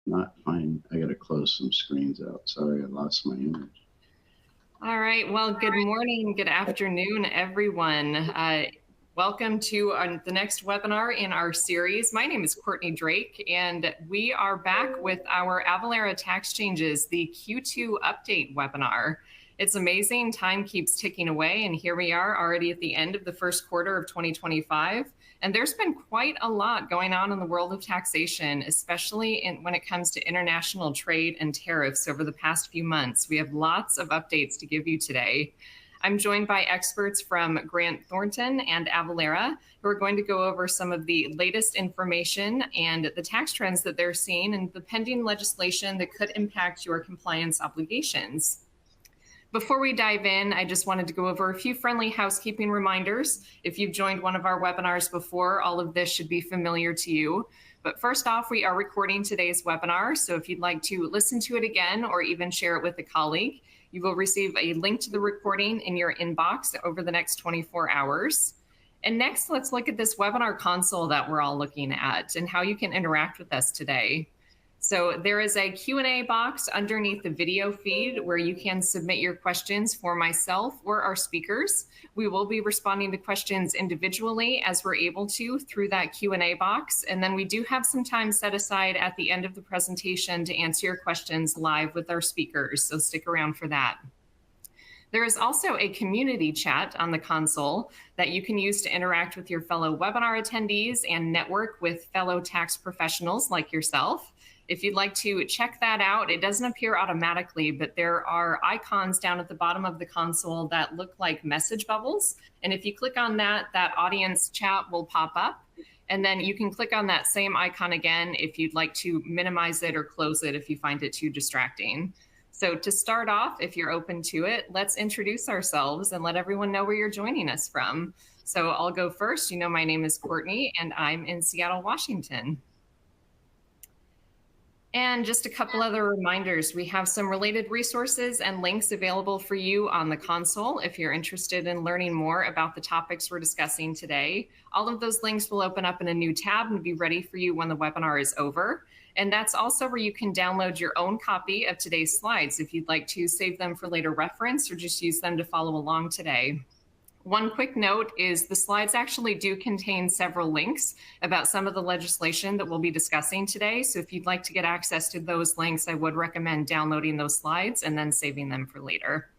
Not fine. I gotta close some screens out. Sorry, I lost my image. All right. Well, good morning, good afternoon, everyone. Welcome to the next webinar in our series. My name is Courtney Drake, and we are back with our Avalara tax changes, the Q2 update webinar. It's amazing. Time keeps ticking away, and here we are already at the end of the first quarter of 2025. And there's been quite a lot going on in the world of taxation, especially when it comes to international trade and tariffs over the past few months. We have lots of updates to give you today. I'm joined by experts from Grant Thornton and Avalara, who are going to go over some of the latest information and the tax trends that they're seeing and the pending legislation that could impact your compliance obligations. Before we dive in, I just wanted to go over a few friendly housekeeping reminders. If you've joined one of our webinars before, all of this should be familiar to you. But first off, we are recording today's webinar, so if you'd like to listen to it again or even share it with a colleague, you will receive a link to the recording in your inbox over the next 24 hours. And next, let's look at this webinar console that we're all looking at and how you can interact with us today. So there is a Q&A box underneath the video feed where you can submit your questions for myself or our speakers. We will be responding to questions individually as we're able to through that Q&A box. And then we do have some time set aside at the end of the presentation to answer your questions live with our speakers. So stick around for that. There is also a community chat on the console that you can use to interact with your fellow webinar attendees and network with fellow tax professionals like yourself. If you'd like to check that out, it doesn't appear automatically, but there are icons down at the bottom of the console that look like message bubbles. And if you click on that, that audience chat will pop up. And then you can click on that same icon again if you'd like to minimize it or close it if you find it too distracting. So to start off, if you're open to it, let's introduce ourselves and let everyone know where you're joining us from. So I'll go first. You know, my name is Courtney and I'm in Seattle, Washington. And just a couple other reminders. We have some related resources and links available for you on the console if you're interested in learning more about the topics we're discussing today. All of those links will open up in a new tab and be ready for you when the webinar is over. And that's also where you can download your own copy of today's slides if you'd like to save them for later reference or just use them to follow along today. One quick note is the slides actually do contain several links about some of the legislation that we'll be discussing today. So if you'd like to get access to those links, I would recommend downloading those slides and then saving them for later.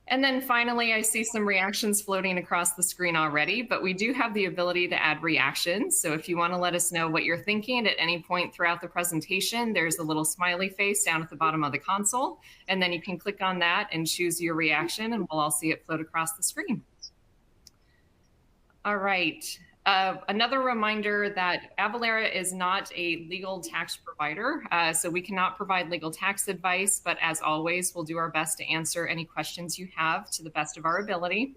And then finally, I see some reactions floating across the screen already, but we do have the ability to add reactions. So if you want to let us know what you're thinking at any point throughout the presentation, there's a little smiley face down at the bottom of the console, and then you can click on that and choose your reaction, and we'll all see it float across the screen. All right. Another reminder that Avalara is not a legal tax provider, so we cannot provide legal tax advice, but as always, we'll do our best to answer any questions you have to the best of our ability.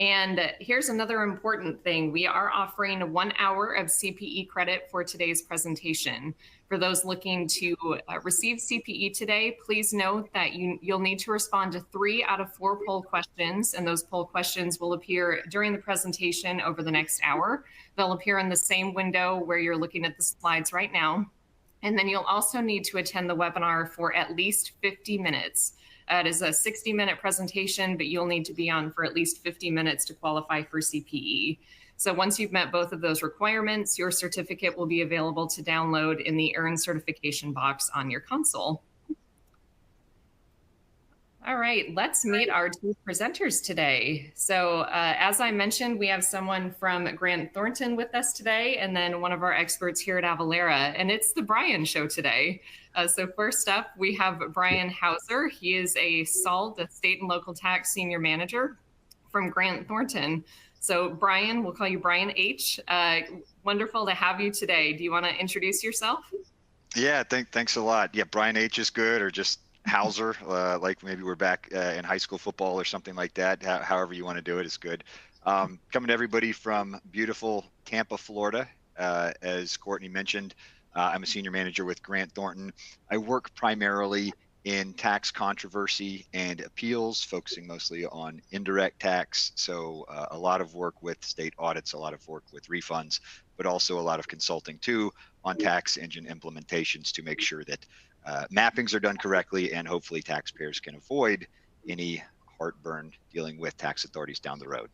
And here's another important thing. We are offering 1 hour of CPE credit for today's presentation. For those looking to receive CPE today, please note that you'll need to respond to 3 out of 4 poll questions, and those poll questions will appear during the presentation over the next hour. They'll appear in the same window where you're looking at the slides right now. And then you'll also need to attend the webinar for at least 50 minutes. It is a 60-minute presentation, but you'll need to be on for at least 50 minutes to qualify for CPE. So once you've met both of those requirements, your certificate will be available to download in the Earn Certification box on your console. All right, let's meet our 2 presenters today. So as I mentioned, we have someone from Grant Thornton with us today, and then one of our experts here at Avalara, and it's the Brian show today. So first up, we have Brian Hauser. He is a SALT, a State and Local Tax Senior Manager from Grant Thornton. So Brian, we'll call you Brian H. Wonderful to have you today. Do you want to introduce yourself? Yeah, thanks a lot. Yeah, Brian H is good, or just Hauser, like maybe we're back in high school football or something like that. However you want to do it is good. Coming to everybody from beautiful Tampa, Florida. As Courtney mentioned, I'm a senior manager with Grant Thornton. I work primarily in tax controversy and appeals, focusing mostly on indirect tax. So a lot of work with state audits, a lot of work with refunds, but also a lot of consulting too on tax engine implementations to make sure that mappings are done correctly and hopefully taxpayers can avoid any heartburn dealing with tax authorities down the road.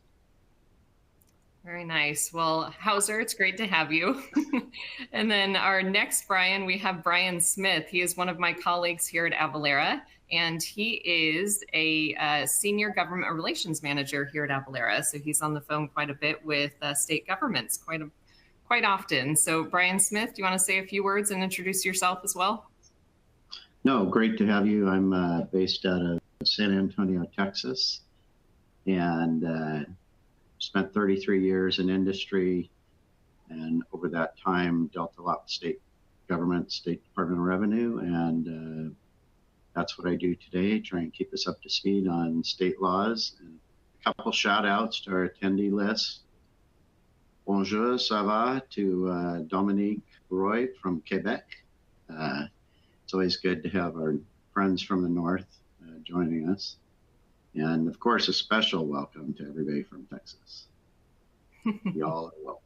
Very nice. Well, Hauser, it's great to have you. And then our next Brian, we have Brian Smith. He is one of my colleagues here at Avalara, and he is a senior government relations manager here at Avalara. So he's on the phone quite a bit with state governments quite often. So Brian Smith, do you want to say a few words and introduce yourself as well? No, great to have you. I'm based out of San Antonio, Texas, and spent 33 years in industry, and over that time dealt a lot with state government, State Department of Revenue, and that's what I do today, try and keep us up to speed on state laws. And a couple shout outs to our attendee list. Bonjour, ça va, to Dominique Roy from Quebec. It's always good to have our friends from the north joining us. And of course, a special welcome to everybody from Texas. Y'all are welcome.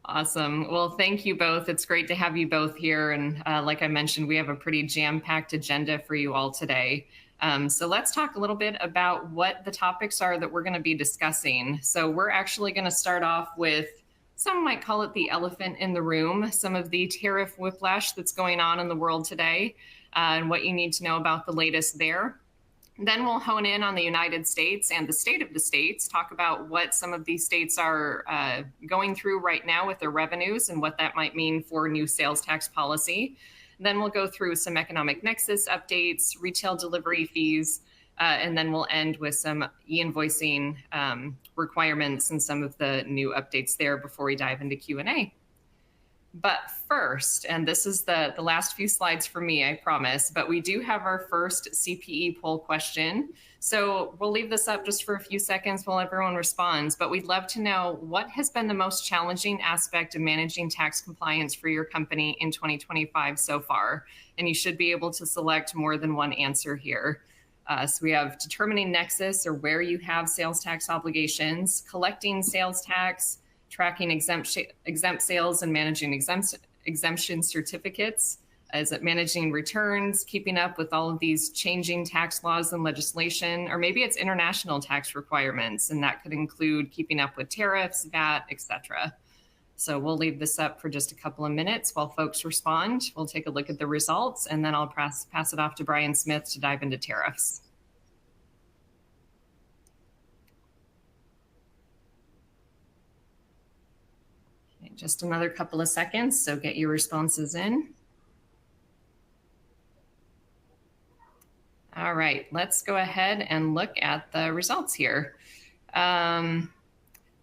Awesome. Well, thank you both. It's great to have you both here. And like I mentioned, we have a pretty jam-packed agenda for you all today. So let's talk a little bit about what the topics are that we're going to be discussing. So we're actually going to start off with, some might call it the elephant in the room, some of the tariff whiplash that's going on in the world today, and what you need to know about the latest there. Then we'll hone in on the United States and the state of the states, talk about what some of these states are going through right now with their revenues and what that might mean for new sales tax policy. Then we'll go through some economic nexus updates, retail delivery fees, and then we'll end with some e-invoicing requirements and some of the new updates there before we dive into Q&A. But first, and this is the last few slides for me, I promise, but we do have our first CPE poll question. So we'll leave this up just for a few seconds while everyone responds, but we'd love to know what has been the most challenging aspect of managing tax compliance for your company in 2025 so far. And you should be able to select more than one answer here. So we have determining nexus, or where you have sales tax obligations, collecting sales tax, tracking exempt sales and managing exemption certificates. Is it managing returns, keeping up with all of these changing tax laws and legislation, or maybe it's international tax requirements, and that could include keeping up with tariffs, VAT, etc. So we'll leave this up for just a couple of minutes while folks respond. We'll take a look at the results, and then I'll pass it off to Brian Smith to dive into tariffs. Just another couple of seconds, so get your responses in. All right, let's go ahead and look at the results here.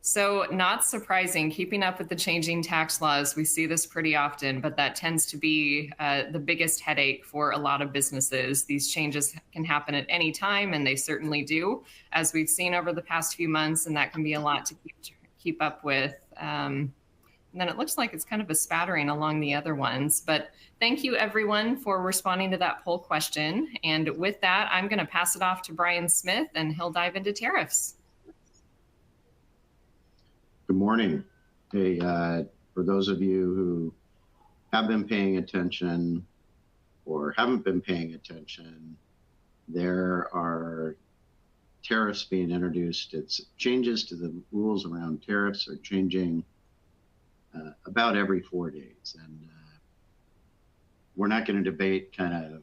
So not surprising, keeping up with the changing tax laws, we see this pretty often, but that tends to be the biggest headache for a lot of businesses. These changes can happen at any time, and they certainly do, as we've seen over the past few months, and that can be a lot to keep up with. And then it looks like it's kind of a spattering along the other ones. But thank you, everyone, for responding to that poll question. And with that, I'm going to pass it off to Brian Smith, and he'll dive into tariffs. Good morning. Hey, for those of you who have been paying attention or haven't been paying attention, there are tariffs being introduced. It's changes to the rules around tariffs are changing about every 4 days. And we're not going to debate kind of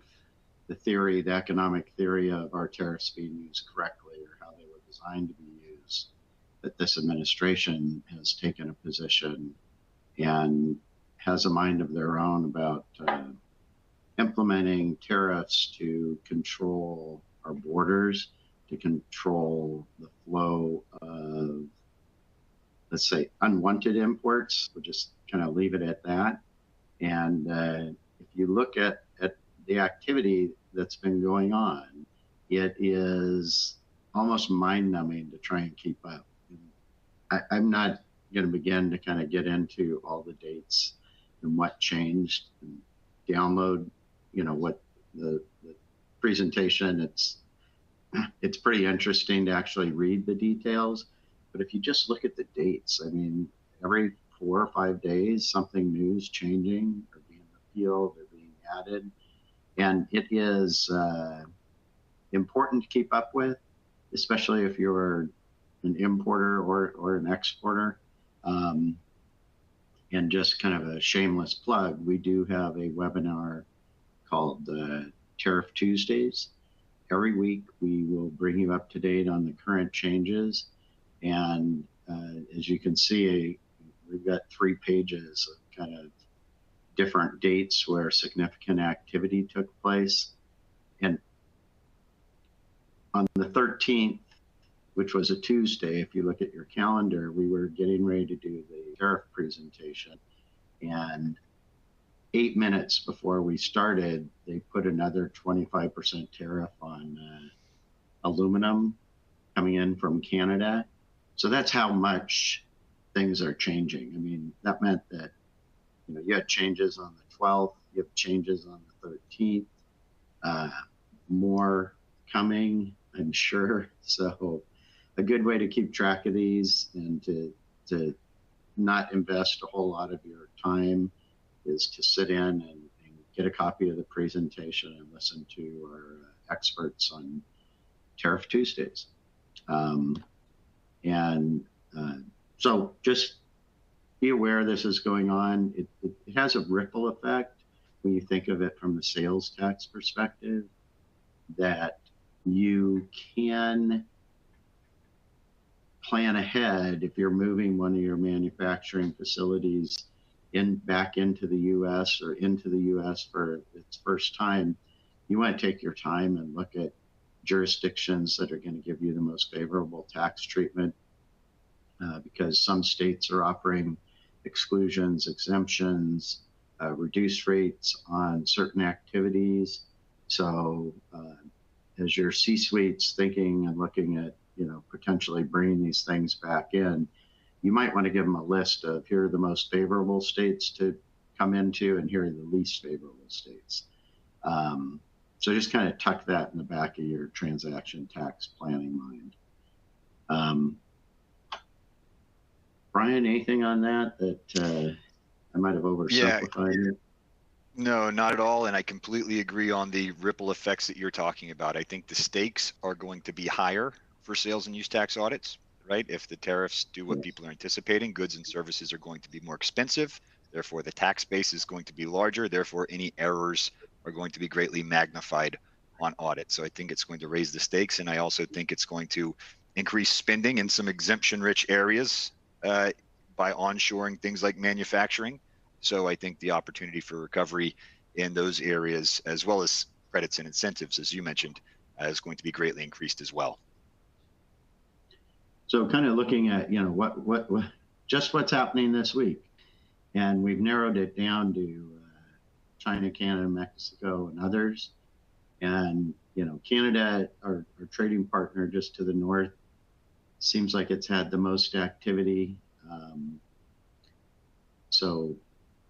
the theory, the economic theory of our tariffs being used correctly or how they were designed to be used. That this administration has taken a position and has a mind of their own about implementing tariffs to control our borders, to control the flow of, let's say, unwanted imports. We'll just kind of leave it at that. And if you look at the activity that's been going on, it is almost mind-numbing to try and keep up. I'm not going to begin to kind of get into all the dates and what changed and download, what the presentation. It's pretty interesting to actually read the details. but if you just look at the dates, I mean, every 4 or 5 days, something new is changing or being repealed or being added. And it is important to keep up with, especially if you're an importer or an exporter. And just kind of a shameless plug, we do have a webinar called Tariff Tuesdays. Every week, we will bring you up to date on the current changes. And as you can see, we've got 3 pages of kind of different dates where significant activity took place. And on the 13th, which was a Tuesday, if you look at your calendar, we were getting ready to do the tariff presentation. And 8 minutes before we started, they put another 25% tariff on aluminum coming in from Canada. So that's how much things are changing. I mean, that meant that, you know, you had changes on the 12th, you have changes on the 13th, more coming, I'm sure. So a good way to keep track of these and to not invest a whole lot of your time is to sit in and get a copy of the presentation and listen to our experts on Tariff Tuesdays. So just be aware this is going on. It has a ripple effect when you think of it from the sales tax perspective, that you can plan ahead if you're moving one of your manufacturing facilities back into the U.S. or into the U.S. for its first time. You want to take your time and look at jurisdictions that are going to give you the most favorable tax treatment, because some states are offering exclusions, exemptions, reduced rates on certain activities. So as your C-suite's thinking and looking at, you know, potentially bringing these things back in, you might want to give them a list of here are the most favorable states to come into and here are the least favorable states. So just kind of tuck that in the back of your transaction tax planning mind. Brian, anything on that I might have oversimplified it? No, not at all. And I completely agree on the ripple effects that you're talking about. I think the stakes are going to be higher for sales and use tax audits, right? If the tariffs do what people are anticipating, goods and services are going to be more expensive. Therefore, the tax base is going to be larger. Therefore, any errors are going to be greatly magnified on audit. So I think it's going to raise the stakes. And I also think it's going to increase spending in some exemption-rich areas by onshoring things like manufacturing. So I think the opportunity for recovery in those areas, as well as credits and incentives, as you mentioned, is going to be greatly increased as well. So kind of looking at, you know, what just what's happening this week. And we've narrowed it down to China, Canada, Mexico, and others. And, you know, Canada, our trading partner just to the north, seems like it's had the most activity. So,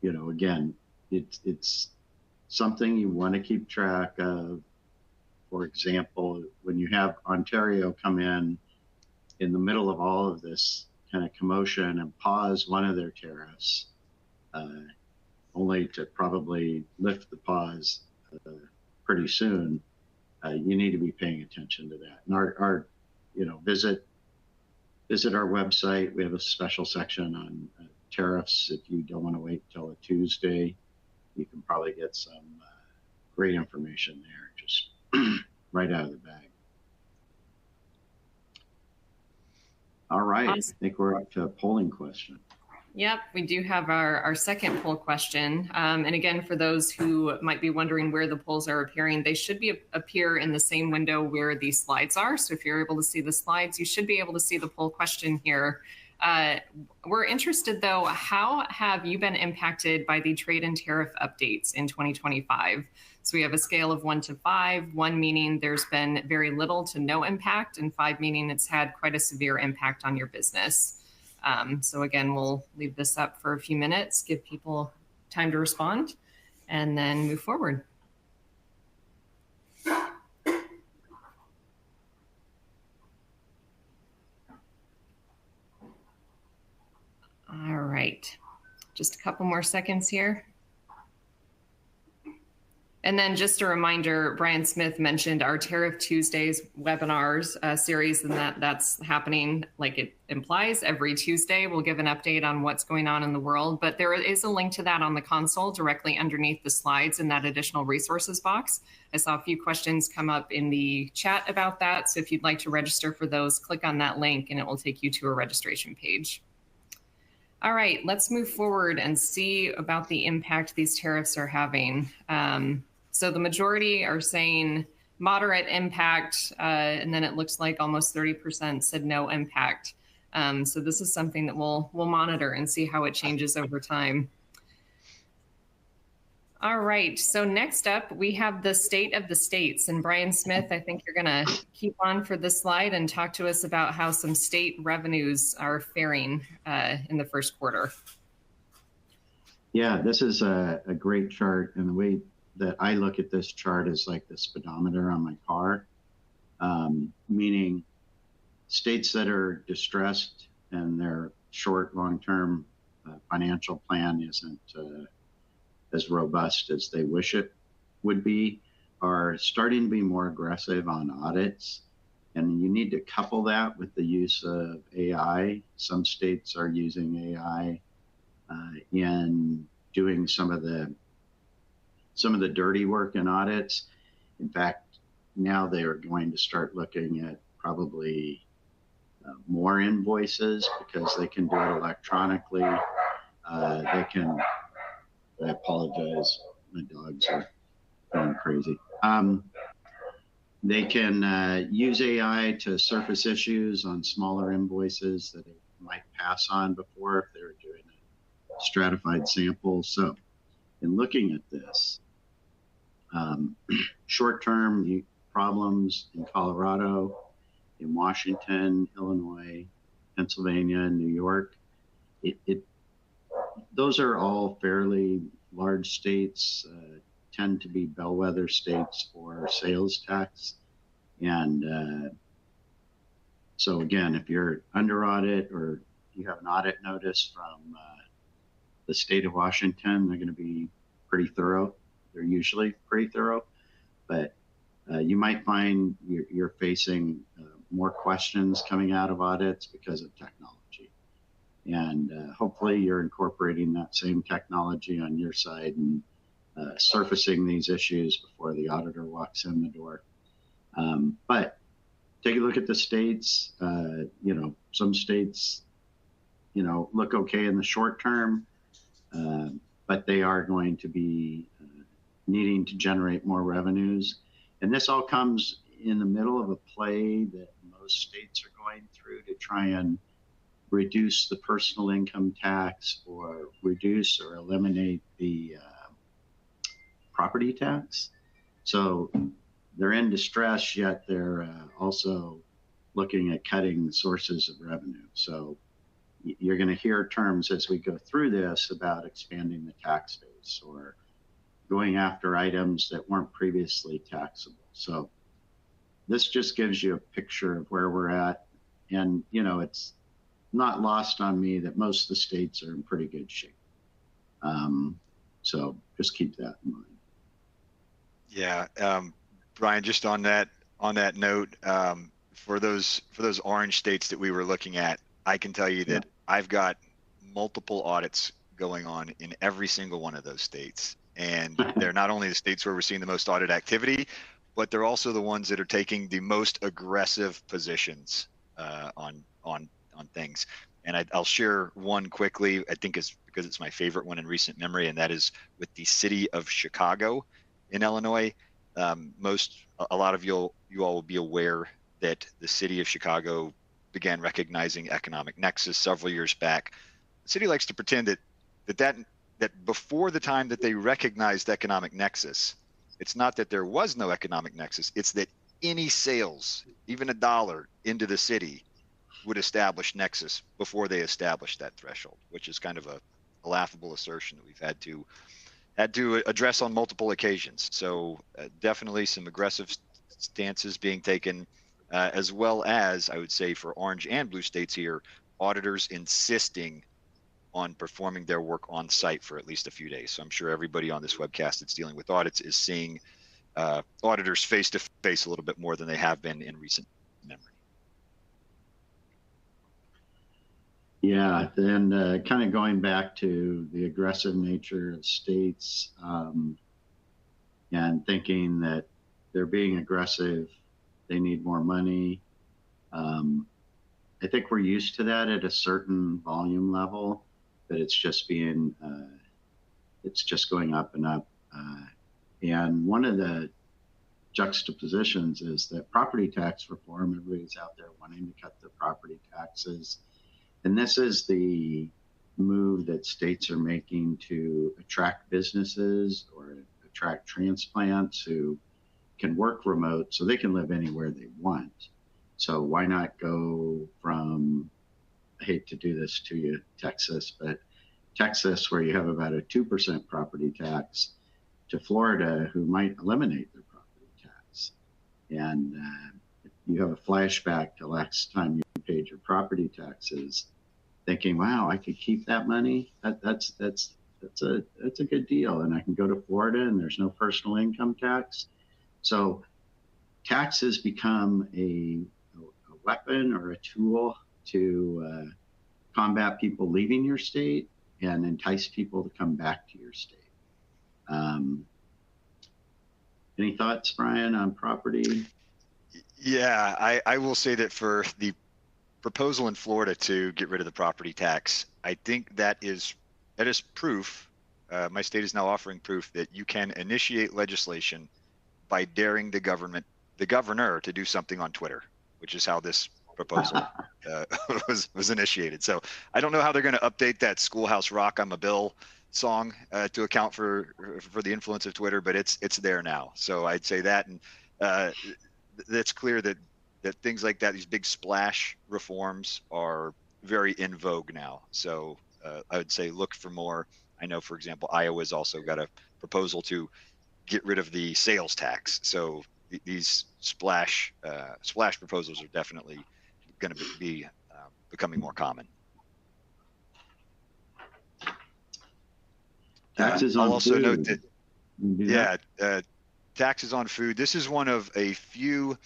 you know, again, it's something you want to keep track of. For example, when you have Ontario come in the middle of all of this kind of commotion and pause one of their tariffs, only to probably lift the pause pretty soon, you need to be paying attention to that. And our you know, visit our website. We have a special section on tariffs. If you don't want to wait till a Tuesday, you can probably get some great information there, just right out of the bag. All right, awesome. I think we're up to a polling question. Yep, we do have our second poll question. And again, for those who might be wondering where the polls are appearing, they should appear in the same window where these slides are. So if you're able to see the slides, you should be able to see the poll question here. We're interested, though, how have you been impacted by the trade and tariff updates in 2025? So we have a scale of 1 to 5, 1 meaning there's been very little to no impact, and 5 meaning it's had quite a severe impact on your business. So again, we'll leave this up for a few minutes, give people time to respond, and then move forward. All right, just a couple more seconds here. And then just a reminder, Brian Smith mentioned our Tariff Tuesdays webinars series, and that's happening like it implies every Tuesday. We'll give an update on what's going on in the world, but there is a link to that on the console directly underneath the slides in that additional resources box. I saw a few questions come up in the chat about that. So if you'd like to register for those, click on that link and it will take you to a registration page. All right, let's move forward and see about the impact these tariffs are having. So the majority are saying moderate impact, and then it looks like almost 30% said no impact. So this is something that we'll monitor and see how it changes over time. All right, so next up, we have the state of the states. And Brian Smith, I think you're gonna keep on for this slide and talk to us about how some state revenues are faring in the first quarter. Yeah, this is a great chart, and the way that I look at this chart is like the speedometer on my car, meaning states that are distressed and their short, long-term financial plan isn't as robust as they wish it would be, are starting to be more aggressive on audits. And you need to couple that with the use of AI. Some states are using AI in doing some of the dirty work in audits. In fact, now they are going to start looking at probably more invoices because they can do it electronically. They can, I apologize, my dogs are going crazy. They can use AI to surface issues on smaller invoices that they might pass on before if they were doing a stratified sample. So in looking at this, short-term problems in Colorado, in Washington, Illinois, Pennsylvania, New York, those are all fairly large states, tend to be bellwether states for sales tax. And so again, if you're under audit or you have an audit notice from the state of Washington, they're going to be pretty thorough. They're usually pretty thorough, but you might find you're facing more questions coming out of audits because of technology. And hopefully you're incorporating that same technology on your side and surfacing these issues before the auditor walks in the door. But take a look at the states. Some states, look okay in the short term, but they are going to be needing to generate more revenues. And this all comes in the middle of a play that most states are going through to try and reduce the personal income tax or reduce or eliminate the property tax. So they're in distress, yet they're also looking at cutting sources of revenue. So you're going to hear terms as we go through this about expanding the tax base or going after items that weren't previously taxable. So this just gives you a picture of where we're at. And, it's not lost on me that most of the states are in pretty good shape. So just keep that in mind. Yeah, Brian, just on that note, for those orange states that we were looking at, I can tell you that I've got multiple audits going on in every single one of those states. And they're not only the states where we're seeing the most audit activity, but they're also the ones that are taking the most aggressive positions on things. And I'll share one quickly. I think it's because it's my favorite one in recent memory, and that is with the city of Chicago in Illinois. A lot of you all will be aware that the city of Chicago began recognizing economic nexus several years back. The city likes to pretend that before the time that they recognized economic nexus, it's not that there was no economic nexus, it's that any sales, even $1 into the city, would establish nexus before they established that threshold, which is kind of a laughable assertion that we've had to address on multiple occasions. So definitely some aggressive stances being taken, as well as, I would say, for orange and blue states here, auditors insisting on performing their work on site for at least a few days. So I'm sure everybody on this webcast that's dealing with audits is seeing auditors face to face a little bit more than they have been in recent memory. Yeah, then kind of going back to the aggressive nature of states and thinking that they're being aggressive, they need more money. I think we're used to that at a certain volume level, but it's just being, it's just going up and up. And one of the juxtapositions is that property tax reform, everybody's out there wanting to cut their property taxes. And this is the move that states are making to attract businesses or attract transplants who can work remote so they can live anywhere they want. So why not go from, I hate to do this to you, Texas, but Texas, where you have about a 2% property tax, to Florida, who might eliminate their property tax. And if you have a flashback to last time you paid your property taxes, thinking, wow, I could keep that money. That's a good deal. And I can go to Florida and there's no personal income tax. So taxes become a weapon or a tool to combat people leaving your state and entice people to come back to your state. Any thoughts, Brian, on property? Yeah, I will say that for the proposal in Florida to get rid of the property tax, I think that is proof. My state is now offering proof that you can initiate legislation by daring the governor to do something on Twitter, which is how this proposal was initiated. So I don't know how they're going to update that Schoolhouse Rock I'm a Bill song to account for the influence of Twitter, but it's there now. So I'd say that, and that's clear that things like that, these big splash reforms, are very in vogue now. So I would say look for more. I know, for example, Iowa's also got a proposal to get rid of the sales tax. So these splash proposals are definitely going to be becoming more common. Taxes I'll on also food. note that, taxes on food. This is one of a few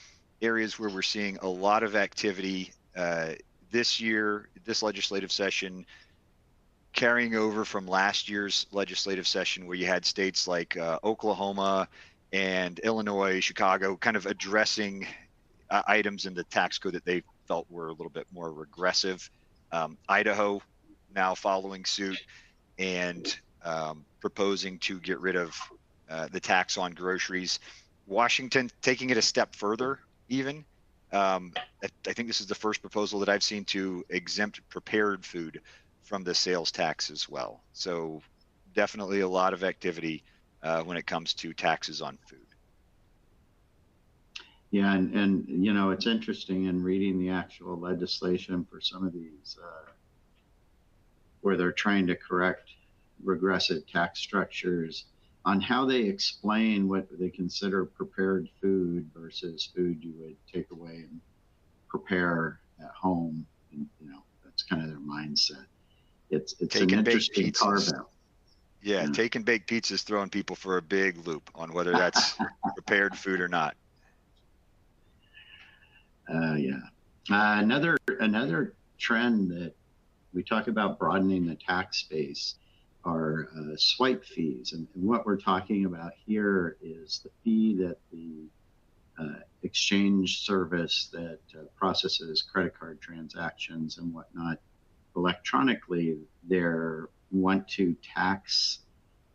areas where we're seeing a lot of activity this year, this legislative session, carrying over from last year's legislative session, where you had states like Oklahoma and Illinois, Chicago, kind of addressing items in the tax code that they felt were a little bit more regressive. Idaho now following suit and proposing to get rid of the tax on groceries. Washington taking it a step further even. I think this is the first proposal that I've seen to exempt prepared food from the sales tax as well. So definitely a lot of activity when it comes to taxes on food. Yeah, and you know, it's interesting in reading the actual legislation for some of these where they're trying to correct regressive tax structures, on how they explain what they consider prepared food versus food you would take away and prepare at home. And, you know, that's kind of their mindset. It's an interesting carve out. Yeah, take and bake pizzas throwing people for a big loop on whether that's prepared food or not. Another trend that we talk about broadening the tax base are swipe fees. And what we're talking about here is the fee that the exchange service that processes credit card transactions and whatnot electronically, they want to tax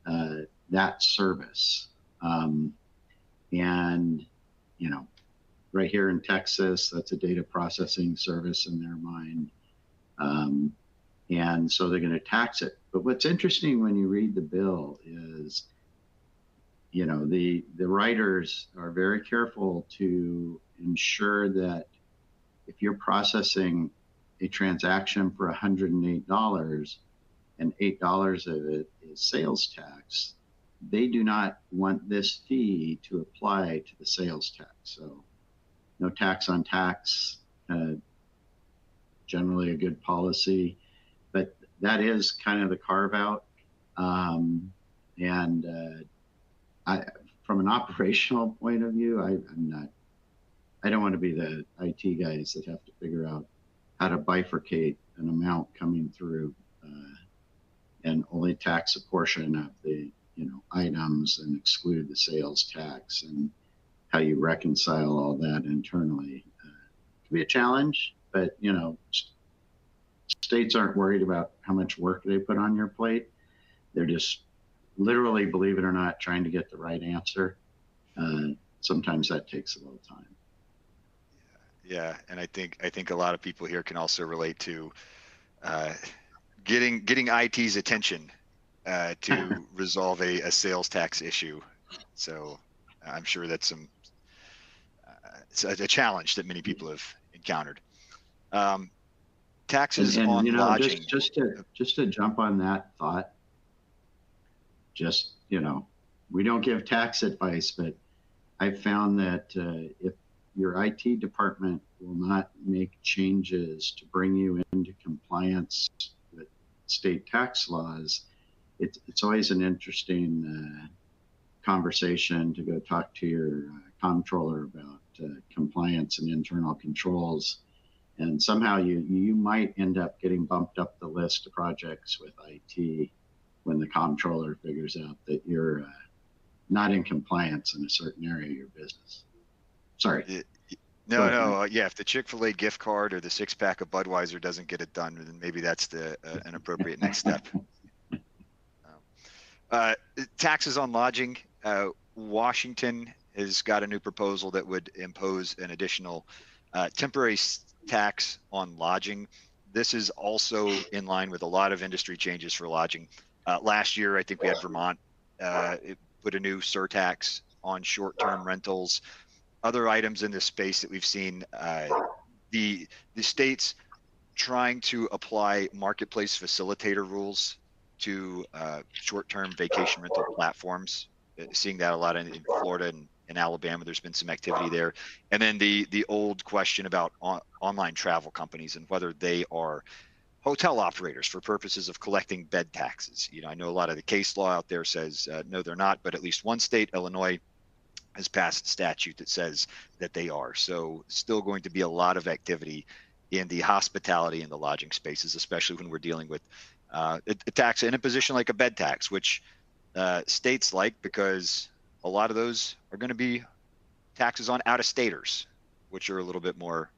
that service. And, you know, right here in Texas, that's a data processing service in their mind. And so they're going to tax it. But what's interesting when you read the bill is, you know, the writers are very careful to ensure that if you're processing a transaction for $108 and $8 of it is sales tax, they do not want this fee to apply to the sales tax. So no tax on tax, generally a good policy. But that is kind of the carve out. And from an operational point of view, I don't want to be the IT guys that have to figure out how to bifurcate an amount coming through and only tax a portion of the items and exclude the sales tax, and how you reconcile all that internally. It can be a challenge, but states aren't worried about how much work they put on your plate. They're just literally, believe it or not, trying to get the right answer. Sometimes that takes a little time. Yeah, and I think a lot of people here can also relate to getting IT's attention to resolve a sales tax issue. So I'm sure that's it's a challenge that many people have encountered. Taxes on lodging. Just to jump on that thought. We don't give tax advice, but I've found that if your IT department will not make changes to bring you into compliance with state tax laws, it's always an interesting conversation to go talk to your comptroller about compliance and internal controls. And somehow you might end up getting bumped up the list of projects with IT when the comptroller figures out that you're not in compliance in a certain area of your business. Sorry. Yeah. If the Chick-fil-A gift card or the 6-pack of Budweiser doesn't get it done, then maybe that's an appropriate next step. Taxes on lodging. Washington has got a new proposal that would impose an additional temporary tax on lodging. This is also in line with a lot of industry changes for lodging. Last year, I think we had Vermont put a new surtax on short-term rentals. Other items in this space that we've seen, the states trying to apply marketplace facilitator rules to short-term vacation rental platforms. Seeing that a lot in Florida and in Alabama. There's been some activity there. And then the old question about online travel companies and whether they are hotel operators for purposes of collecting bed taxes. I know a lot of the case law out there says no, they're not, but at least one state, Illinois, has passed a statute that says that they are. So still going to be a lot of activity in the hospitality and the lodging spaces, especially when we're dealing with a tax in a position like a bed tax, which states like, because a lot of those are going to be taxes on out-of-staters, which are a little bit more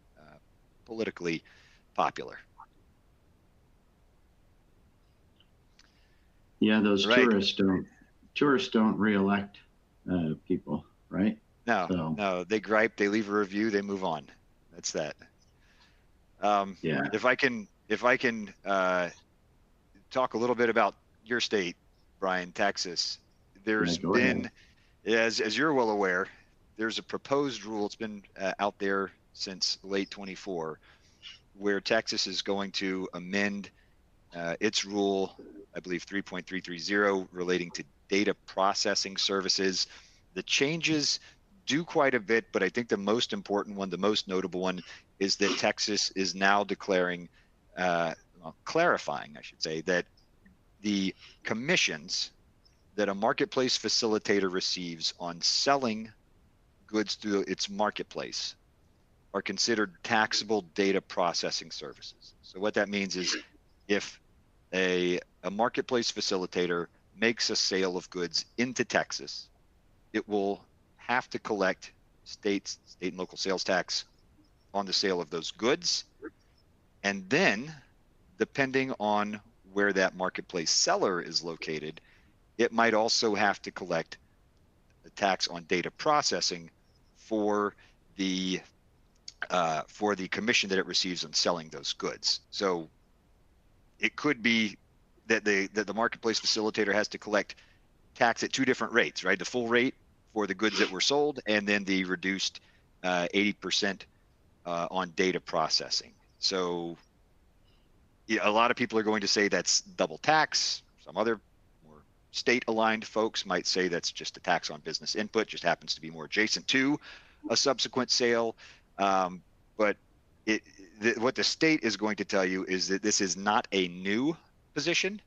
politically popular. Yeah, those tourists don't reelect people, right? No, they gripe, they leave a review, they move on. That's that. Yeah. If I can talk a little bit about your state, Brian, Texas. There's been, as you're well aware, there's a proposed rule. It's been out there since late 24, where Texas is going to amend its rule, I believe 3.330, relating to data processing services. The changes do quite a bit, but I think the most important one, the most notable one, is that Texas is now declaring, clarifying, I should say, that the commissions that a marketplace facilitator receives on selling goods through its marketplace are considered taxable data processing services. So what that means is if a marketplace facilitator makes a sale of goods into Texas, it will have to collect state and local sales tax on the sale of those goods. And then, depending on where that marketplace seller is located, it might also have to collect the tax on data processing for the commission that it receives on selling those goods. So it could be that the marketplace facilitator has to collect tax at two different rates, right? The full rate for the goods that were sold, and then the reduced 80% on data processing. So a lot of people are going to say that's double tax. Some other more state-aligned folks might say that's just a tax on business input, just happens to be more adjacent to a subsequent sale. But what the state is going to tell you is that this is not a new position,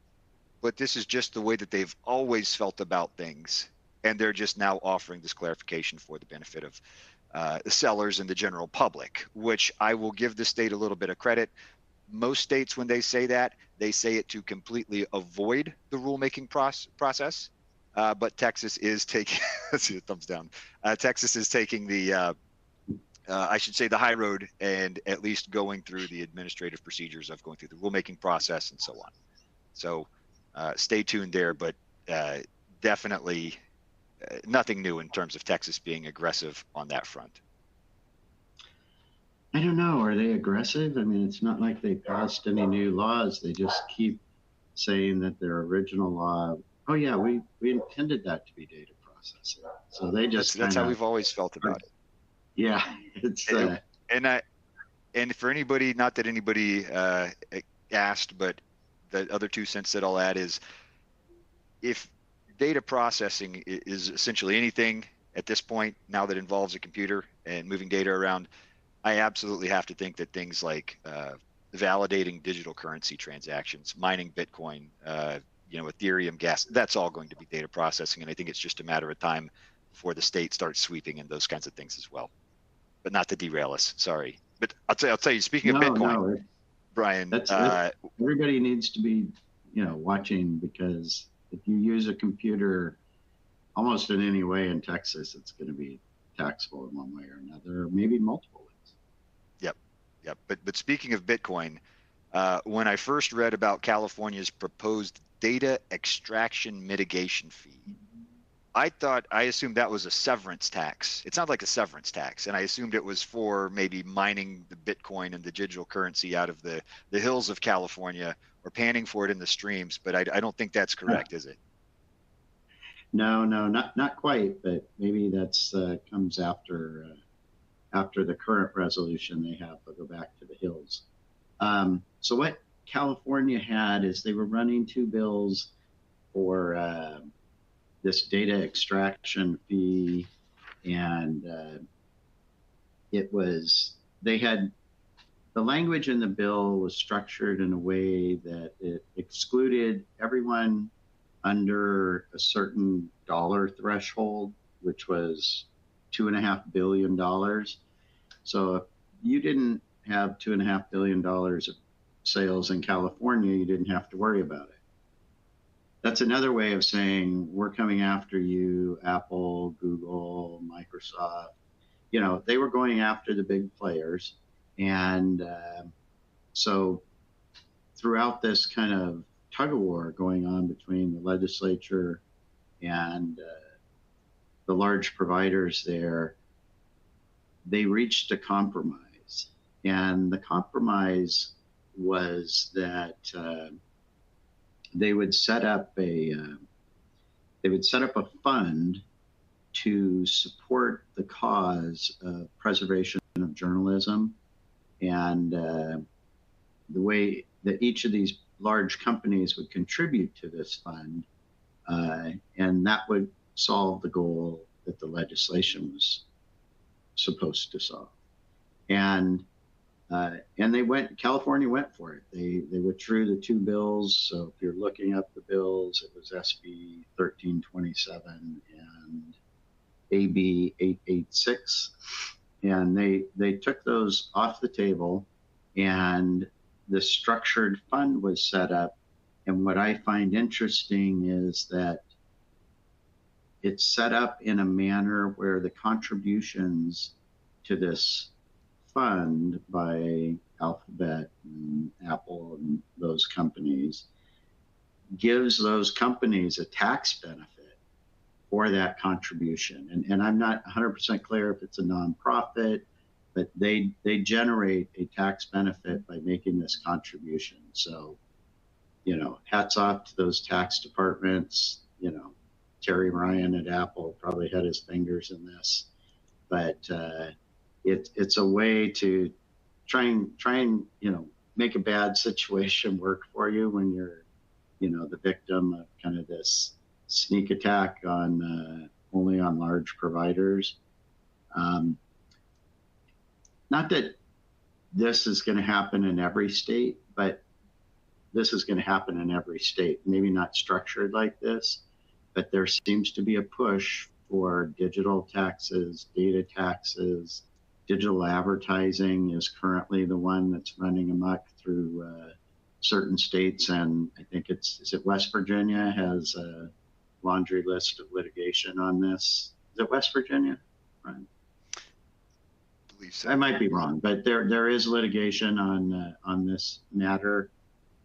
but this is just the way that they've always felt about things. And they're just now offering this clarification for the benefit of the sellers and the general public, which I will give the state a little bit of credit. Most states, when they say that, they say it to completely avoid the rulemaking process. But Texas is taking, let's see, a thumbs down. Texas is taking the, I should say, the high road, and at least going through the administrative procedures of going through the rulemaking process and so on. So stay tuned there, but definitely nothing new in terms of Texas being aggressive on that front. I don't know. Are they aggressive? I mean, it's not like they passed any new laws. They just keep saying that their original law, oh yeah, we intended that to be data processing. So they just that's how we've always felt about it. Yeah, it's and for anybody, not that anybody asked, but the other 2 cents that I'll add is, if data processing is essentially anything at this point, now that involves a computer and moving data around, I absolutely have to think that things like validating digital currency transactions, mining Bitcoin, Ethereum, gas, that's all going to be data processing. And I think it's just a matter of time before the state starts sweeping in those kinds of things as well. But not to derail us, sorry. But I'll tell you, speaking of Bitcoin, Brian, everybody needs to be, watching, because if you use a computer almost in any way in Texas, it's going to be taxable in one way or another, or maybe multiple ways. Yep. But speaking of Bitcoin, when I first read about California's proposed data extraction mitigation fee, I assumed that was a severance tax. It sounded like a severance tax, and I assumed it was for maybe mining the Bitcoin and the digital currency out of the hills of California, or panning for it in the streams. But I don't think that's correct, is it? No, not quite. But maybe that's comes after the current resolution they have. They'll go back to the hills. So what California had is they were running 2 bills for this data extraction fee, and they had, the language in the bill was structured in a way that it excluded everyone under a certain dollar threshold, which was $2.5 billion. So if you didn't have $2.5 billion of sales in California, you didn't have to worry about it. That's another way of saying, we're coming after you, Apple, Google, Microsoft. They were going after the big players. And so throughout this kind of tug of war going on between the legislature and the large providers there, they reached a compromise. And the compromise was that they would set up a fund to support the cause of preservation of journalism, and the way that each of these large companies would contribute to this fund, and that would solve the goal that the legislation was supposed to solve. And California went for it. They withdrew the 2 bills. So if you're looking up the bills, it was SB 1327 and AB 886. And they took those off the table, and the structured fund was set up. And what I find interesting is that it's set up in a manner where the contributions to this fund by Alphabet and Apple and those companies gives those companies a tax benefit for that contribution. And I'm not 100% clear if it's a nonprofit, but they generate a tax benefit by making this contribution. So, hats off to those tax departments. Terry Ryan at Apple probably had his fingers in this, but it's a way to try and make a bad situation work for you when you're the victim of kind of this sneak attack on only on large providers. Not that this is going to happen in every state, but this is going to happen in every state, maybe not structured like this, but there seems to be a push for digital taxes, data taxes. Digital advertising is currently the one that's running amok through certain states. And I think is it West Virginia has a laundry list of litigation on this. Is it West Virginia? Right. I believe so. I might be wrong, but there is litigation on this matter,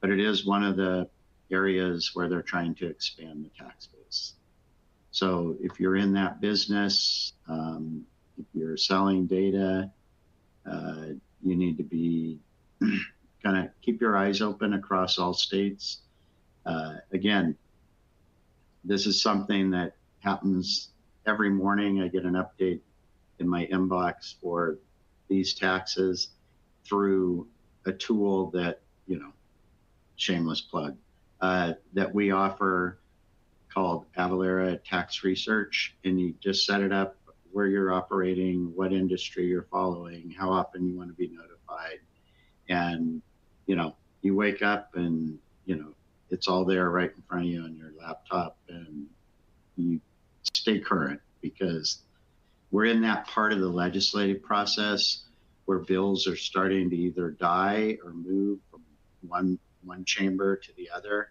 but it is one of the areas where they're trying to expand the tax base. So if you're in that business, if you're selling data, you need to be kind of keep your eyes open across all states. Again, this is something that happens every morning. I get an update in my inbox for these taxes through a tool that, shameless plug, that we offer called Avalara Tax Research. And you just set it up where you're operating, what industry you're following, how often you want to be notified. And, you wake up and, it's all there right in front of you on your laptop, and you stay current, because we're in that part of the legislative process where bills are starting to either die or move from one chamber to the other.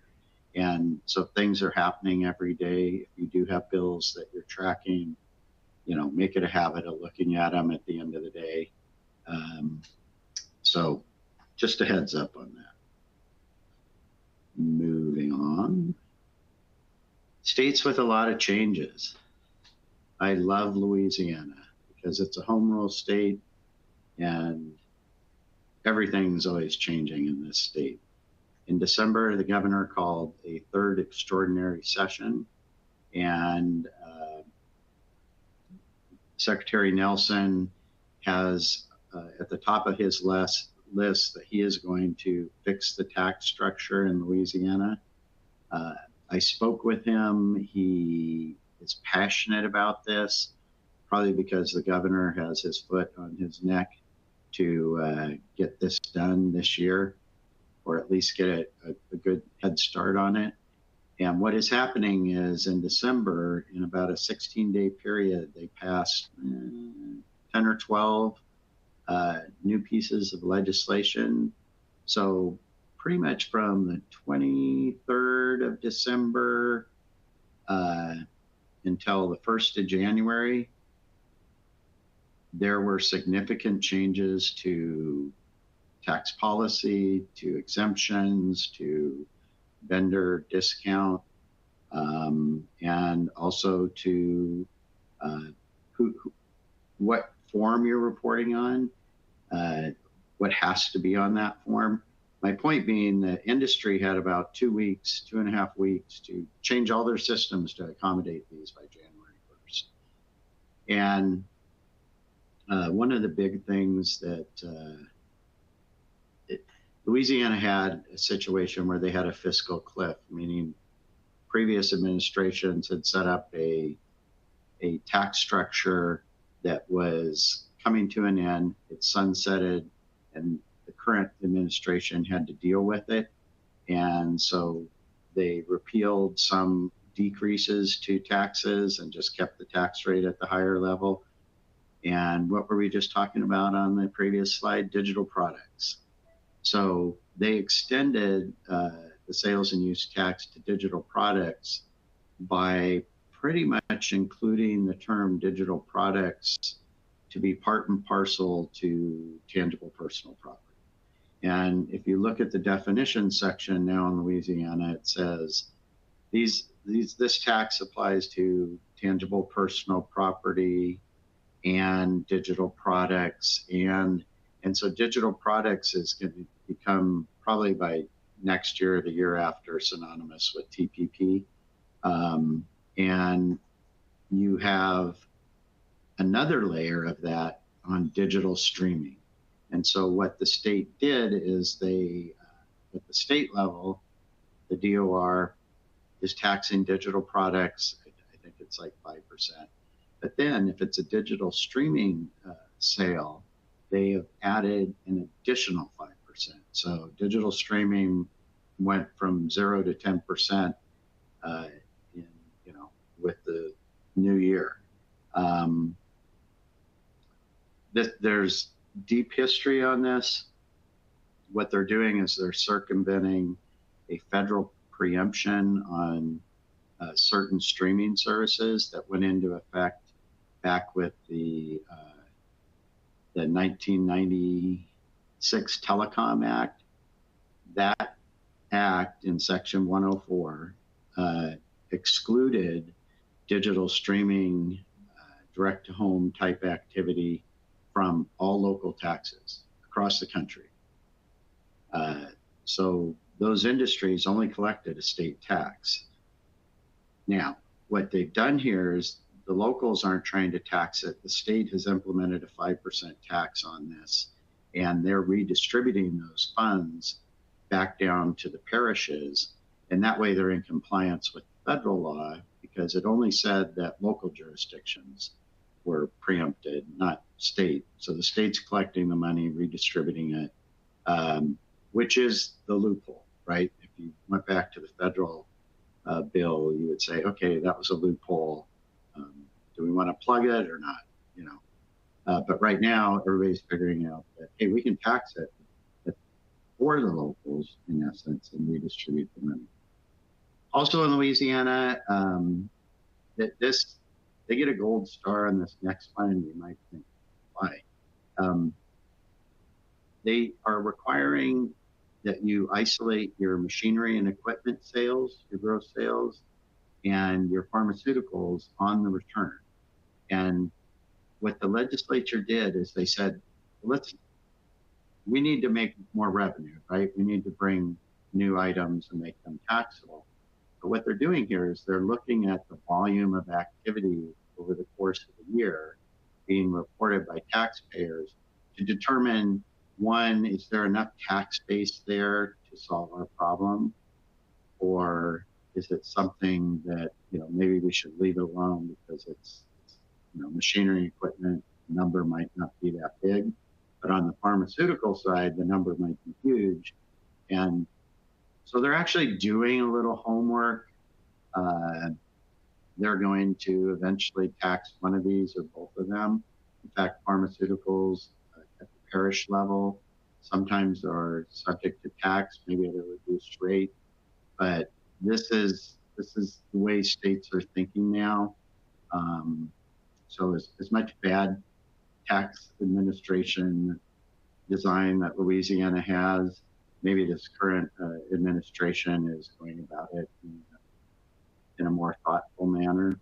And so things are happening every day. If you do have bills that you're tracking, make it a habit of looking at them at the end of the day. So just a heads up on that. Moving on. States with a lot of changes. I love Louisiana because it's a home rule state and everything's always changing in this state. In December, the governor called a third extraordinary session, and Secretary Nelson has at the top of his list that he is going to fix the tax structure in Louisiana. I spoke with him. He is passionate about this, probably because the governor has his foot on his neck to get this done this year, or at least get a good head start on it. And what is happening is in December, in about a 16-day period, they passed 10 or 12 new pieces of legislation. So pretty much from the 23rd of December until the 1st of January, there were significant changes to tax policy, to exemptions, to vendor discount, and also to what form you're reporting on, what has to be on that form. My point being that industry had about 2.5 weeks to change all their systems to accommodate these by January 1st. And one of the big things that Louisiana had a situation where they had a fiscal cliff, meaning previous administrations had set up a tax structure that was coming to an end. It sunsetted, and the current administration had to deal with it. And so they repealed some decreases to taxes and just kept the tax rate at the higher level. And what were we just talking about on the previous slide? Digital products. So they extended the sales and use tax to digital products by pretty much including the term digital products to be part and parcel to tangible personal property. And if you look at the definition section now in Louisiana, it says this tax applies to tangible personal property and digital products. And so digital products is going to become probably by next year or the year after synonymous with TPP. And you have another layer of that on digital streaming. And so what the state did is at the state level, the DOR is taxing digital products. I think it's like 5%. But then if it's a digital streaming sale, they have added an additional 5%. So digital streaming went from 0 to 10% in, with the new year. There's deep history on this. What they're doing is they're circumventing a federal preemption on certain streaming services that went into effect back with the 1996 Telecom Act. That act in Section 104 excluded digital streaming, direct-to-home type activity from all local taxes across the country. So those industries only collected a state tax. Now, what they've done here is the locals aren't trying to tax it. The state has implemented a 5% tax on this, and they're redistributing those funds back down to the parishes. And that way they're in compliance with federal law, because it only said that local jurisdictions were preempted, not state. So the state's collecting the money, redistributing it, which is the loophole, right? If you went back to the federal bill, you would say, okay, that was a loophole. Do we want to plug it or not? But right now, everybody's figuring out that, hey, we can tax it for the locals, in essence, and redistribute the money. Also in Louisiana, they get a gold star on this next one. You might think, why? They are requiring that you isolate your machinery and equipment sales, your gross sales, and your pharmaceuticals on the return. And what the legislature did is they said, we need to make more revenue, right? We need to bring new items and make them taxable. But what they're doing here is they're looking at the volume of activity over the course of the year being reported by taxpayers to determine, one, is there enough tax base there to solve our problem? Or is it something that, maybe we should leave it alone because it's machinery and equipment number might not be that big, but on the pharmaceutical side, the number might be huge. And so they're actually doing a little homework. They're going to eventually tax one of these or both of them. In fact, pharmaceuticals at the parish level sometimes are subject to tax, maybe at a reduced rate. But this is the way states are thinking now. So as much bad tax administration design that Louisiana has, maybe this current administration is going about it in a more thoughtful manner.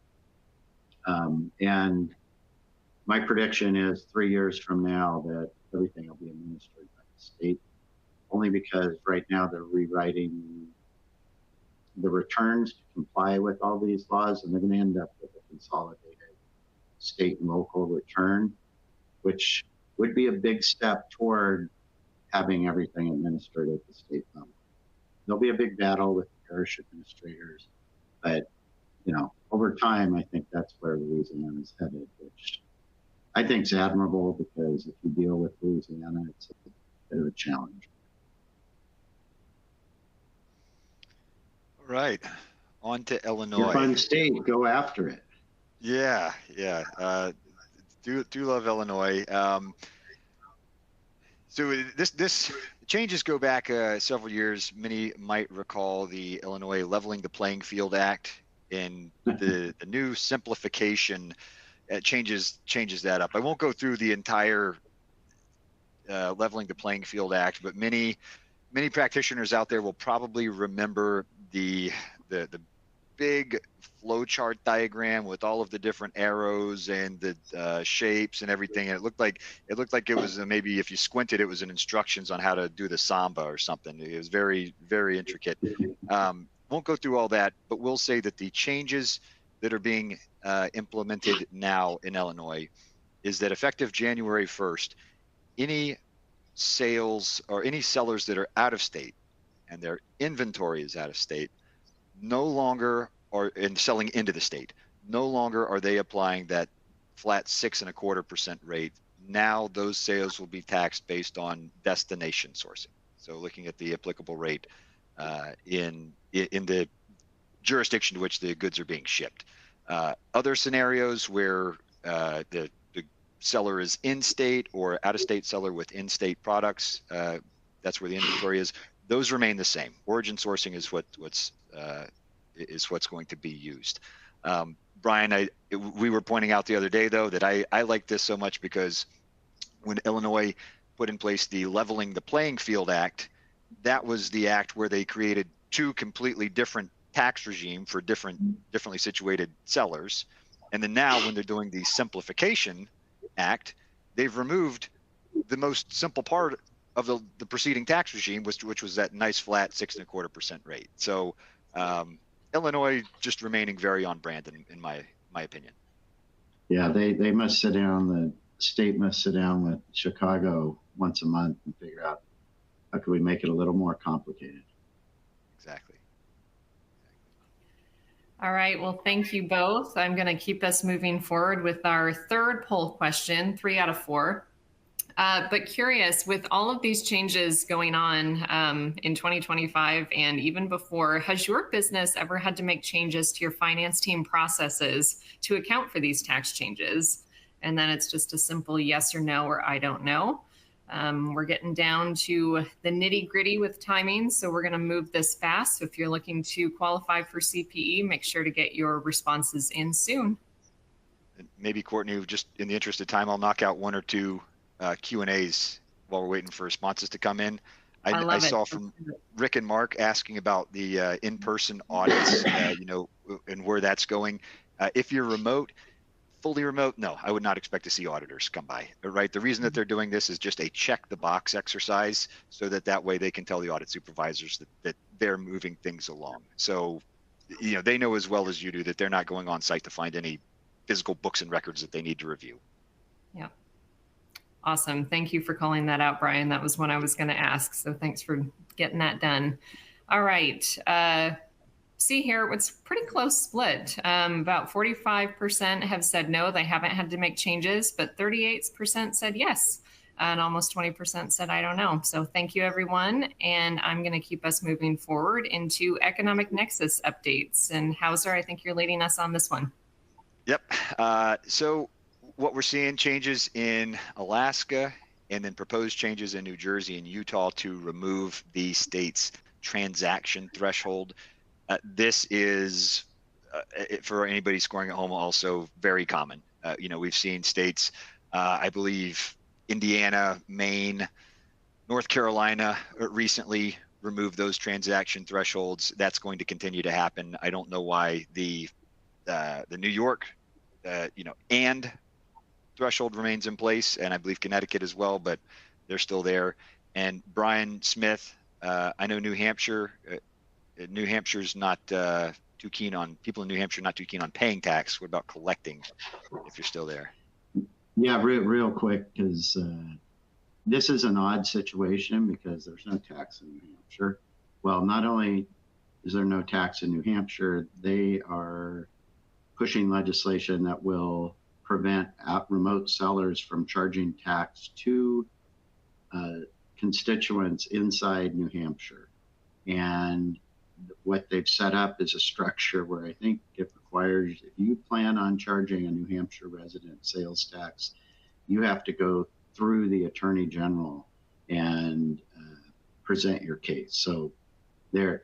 And my prediction is 3 years from now that everything will be administered by the state, only because right now they're rewriting the returns to comply with all these laws, and they're going to end up with a consolidated state and local return, which would be a big step toward having everything administered at the state level. There'll be a big battle with the parish administrators, but over time, I think that's where Louisiana is headed, which I think is admirable, because if you deal with Louisiana, it's a bit of a challenge. All right, on to Illinois. Your fun state, go after it. Yeah. Do love Illinois. So this changes go back several years. Many might recall the Illinois Leveling the Playing Field Act, and the new simplification changes that up. I won't go through the entire Leveling the Playing Field Act, but many practitioners out there will probably remember the big flowchart diagram with all of the different arrows and the shapes and everything. And it looked like it was maybe, if you squinted, it was an instructions on how to do the samba or something. It was very, very intricate. Won't go through all that, but we'll say that the changes that are being implemented now in Illinois is that effective January 1st, any sales or any sellers that are out of state and their inventory is out of state no longer are in selling into the state. No longer are they applying that flat 6.25% rate. Now those sales will be taxed based on destination sourcing. So looking at the applicable rate in the jurisdiction to which the goods are being shipped. Other scenarios where the seller is in-state or out-of-state seller with in-state products, that's where the inventory is. Those remain the same. Origin sourcing is what's going to be used. Brian, we were pointing out the other day though that I like this so much because when Illinois put in place the Leveling the Playing Field Act, that was the act where they created two completely different tax regime for differently situated sellers. And then now when they're doing the Simplification Act, they've removed the most simple part of the preceding tax regime, which was that nice flat 6.25% rate. So Illinois just remaining very on brand in my opinion. Yeah, they must sit down, the state must sit down with Chicago once a month and figure out how can we make it a little more complicated. Exactly. All right, well, thank you both. I'm going to keep us moving forward with our third poll question, 3 out of 4. But curious, with all of these changes going on in 2025 and even before, has your business ever had to make changes to your finance team processes to account for these tax changes? And then it's just a simple yes or no, or I don't know. We're getting down to the nitty gritty with timing, so we're going to move this fast. So if you're looking to qualify for CPE, make sure to get your responses in soon. And maybe Courtney, just in the interest of time, I'll knock out 1 or 2 Q&As while we're waiting for responses to come in. I saw from Rick and Mark asking about the in-person audits, and where that's going. If you're fully remote, no, I would not expect to see auditors come by, right? The reason that they're doing this is just a check the box exercise so that way they can tell the audit supervisors that they're moving things along. So, they know as well as you do that they're not going on site to find any physical books and records that they need to review. Yeah. Awesome. Thank you for calling that out, Brian. That was what I was going to ask. So thanks for getting that done. All right. See here, it's pretty close split. About 45% have said no, they haven't had to make changes, but 38% said yes. And almost 20% said, I don't know. So thank you, everyone. And I'm going to keep us moving forward into economic nexus updates. And Hauser, I think you're leading us on this one. Yep. So what we're seeing, changes in Alaska and then proposed changes in New Jersey and Utah to remove the state's transaction threshold. This is, for anybody scoring at home, also very common. We've seen states, I believe Indiana, Maine, North Carolina recently removed those transaction thresholds. That's going to continue to happen. I don't know why the New York, and threshold remains in place, and I believe Connecticut as well, but they're still there. And Brian Smith, I know New Hampshire. New Hampshire's not too keen on, people in New Hampshire not too keen on paying tax. What about collecting, if you're still there? Yeah, real quick, because this is an odd situation because there's no tax in New Hampshire. Well, not only is there no tax in New Hampshire, they are pushing legislation that will prevent remote sellers from charging tax to constituents inside New Hampshire. And what they've set up is a structure where I think it requires, if you plan on charging a New Hampshire resident sales tax, you have to go through the Attorney General and present your case. So when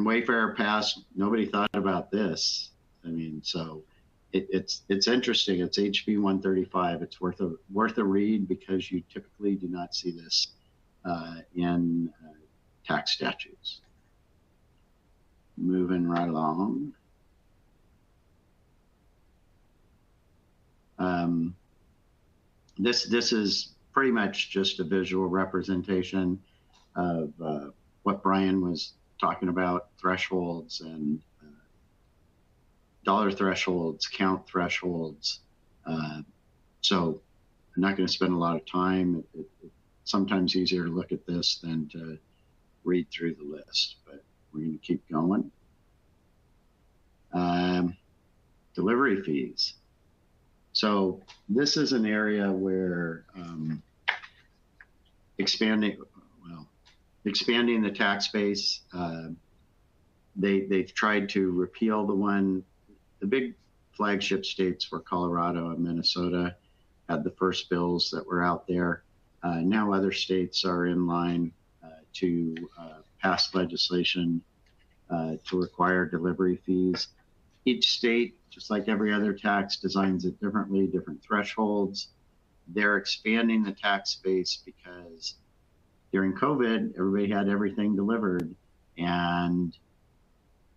Wayfair passed, nobody thought about this. I mean, so it's interesting. It's HB 135. It's worth a read because you typically do not see this in tax statutes. Moving right along. This is pretty much just a visual representation of what Brian was talking about, thresholds and dollar thresholds, count thresholds. So I'm not going to spend a lot of time. It's sometimes easier to look at this than to read through the list, but we're going to keep going. Delivery fees. So this is an area where expanding the tax base. They've tried to repeal the big flagship states were Colorado and Minnesota, had the first bills that were out there. Now other states are in line to pass legislation to require delivery fees. Each state, just like every other tax, designs it differently, different thresholds. They're expanding the tax base because during COVID, everybody had everything delivered, and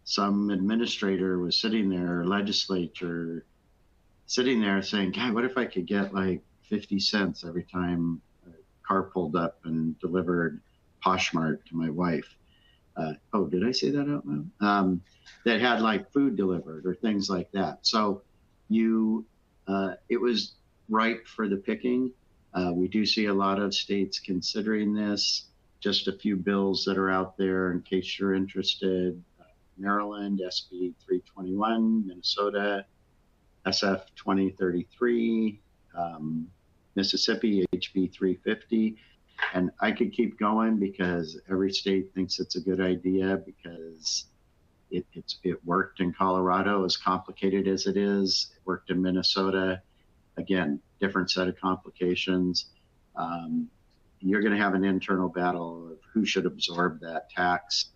some administrator was sitting there, legislature, sitting there saying, God, what if I could get like 50 cents every time a car pulled up and delivered Poshmark to my wife? Oh, did I say that out loud? That had like food delivered or things like that. So it was ripe for the picking. We do see a lot of states considering this. Just a few bills that are out there in case you're interested. Maryland, SB 321, Minnesota, SF 2033, Mississippi, HB 350. And I could keep going because every state thinks it's a good idea because it worked in Colorado, as complicated as it is. It worked in Minnesota. Again, different set of complications. You're going to have an internal battle of who should absorb that tax.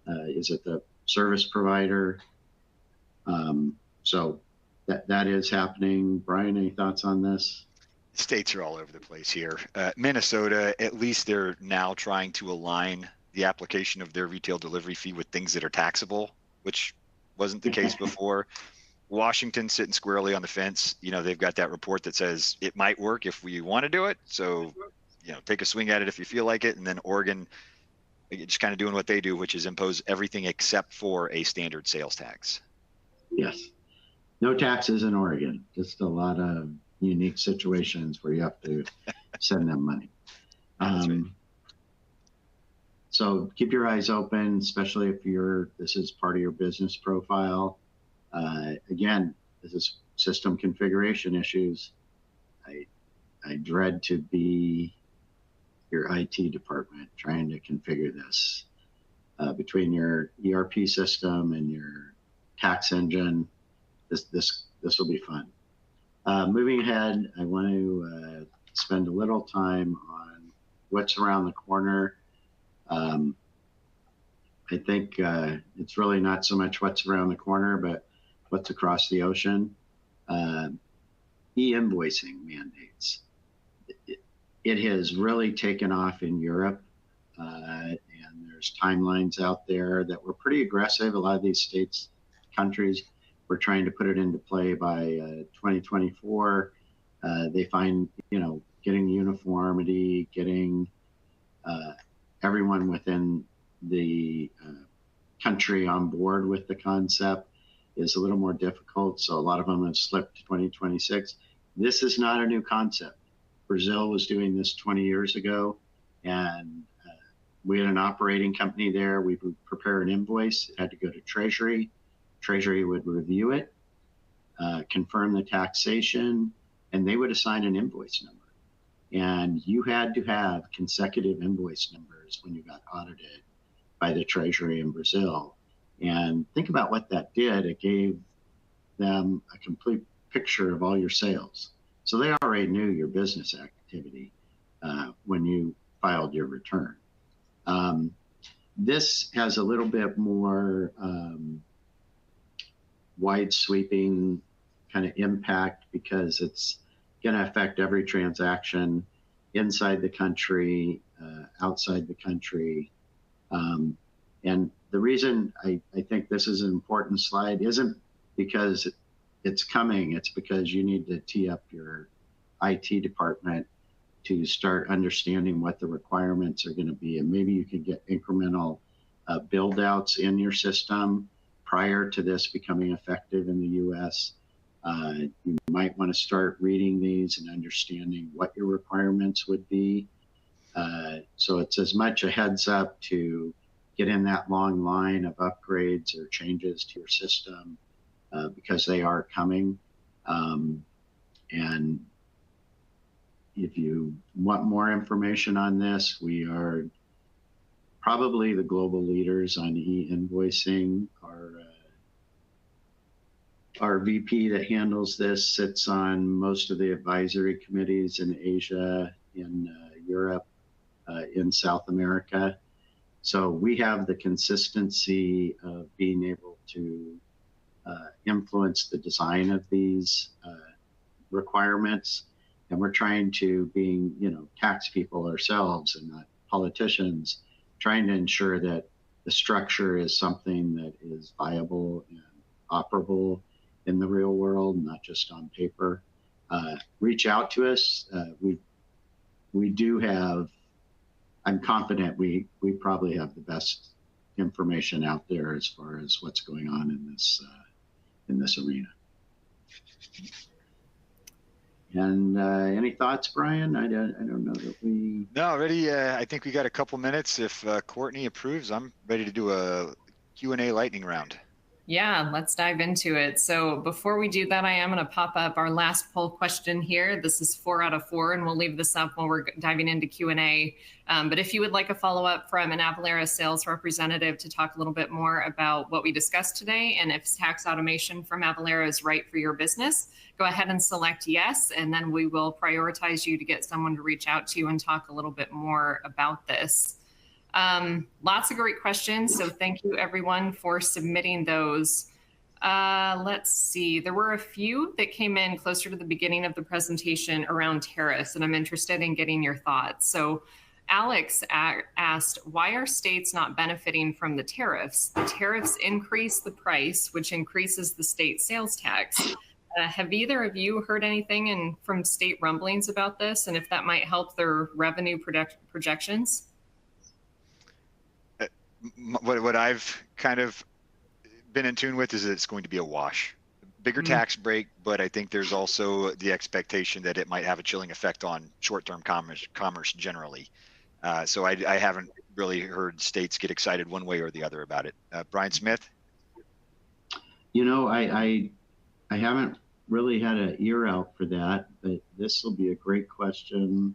Is it the service provider? So that is happening. Brian, any thoughts on this? States are all over the place here. Minnesota, at least they're now trying to align the application of their retail delivery fee with things that are taxable, which wasn't the case before. Washington sitting squarely on the fence. They've got that report that says it might work if we want to do it. So, take a swing at it if you feel like it. And then Oregon, just kind of doing what they do, which is impose everything except for a standard sales tax. Yes. No taxes in Oregon. Just a lot of unique situations where you have to send them money. That's right. So keep your eyes open, especially if this is part of your business profile. Again, this is system configuration issues. I dread to be your IT department trying to configure this. Between your ERP system and your tax engine, this will be fun. Moving ahead, I want to spend a little time on what's around the corner. I think it's really not so much what's around the corner, but what's across the ocean. E-invoicing mandates. It has really taken off in Europe, and there's timelines out there that were pretty aggressive. A lot of these countries were trying to put it into play by 2024. They find, getting uniformity, getting everyone within the country on board with the concept is a little more difficult. So a lot of them have slipped to 2026. This is not a new concept. Brazil was doing this 20 years ago, and we had an operating company there. We would prepare an invoice. It had to go to Treasury. Treasury would review it, confirm the taxation, and they would assign an invoice number. And you had to have consecutive invoice numbers when you got audited by the Treasury in Brazil. And think about what that did. It gave them a complete picture of all your sales. So they already knew your business activity when you filed your return. This has a little bit more wide sweeping kind of impact because it's going to affect every transaction inside the country, outside the country. And the reason I think this is an important slide isn't because it's coming, it's because you need to tee up your IT department to start understanding what the requirements are going to be. And maybe you could get incremental build outs in your system prior to this becoming effective in the US. You might want to start reading these and understanding what your requirements would be. So it's as much a heads up to get in that long line of upgrades or changes to your system because they are coming. And if you want more information on this, we are probably the global leaders on e-invoicing. Our VP that handles this sits on most of the advisory committees in Asia, in Europe, in South America. So we have the consistency of being able to influence the design of these requirements. And we're trying to, being, tax people ourselves and not politicians, trying to ensure that the structure is something that is viable and operable in the real world, not just on paper. Reach out to us. We do have, I'm confident we probably have the best information out there as far as what's going on in this arena. And any thoughts, Brian? I don't know that we. No, already. I think we got a couple minutes. If Courtney approves, I'm ready to do a Q&A lightning round. Yeah, let's dive into it. So before we do that, I am going to pop up our last poll question here. This is 4 out of 4, and we'll leave this up when we're diving into Q&A. But if you would like a follow-up from an Avalara sales representative to talk a little bit more about what we discussed today, and if tax automation from Avalara is right for your business, go ahead and select yes, and then we will prioritize you to get someone to reach out to you and talk a little bit more about this. Lots of great questions. So thank you everyone for submitting those. Let's see, there were a few that came in closer to the beginning of the presentation around tariffs, and I'm interested in getting your thoughts. So Alex asked, why are states not benefiting from the tariffs? The tariffs increase the price, which increases the state sales tax. Have either of you heard anything from state rumblings about this, and if that might help their revenue projections? What I've kind of been in tune with is that it's going to be a wash. Bigger tax break, but I think there's also the expectation that it might have a chilling effect on short-term commerce generally. So I haven't really heard states get excited one way or the other about it. Brian Smith? I haven't really had an ear out for that, but this will be a great question.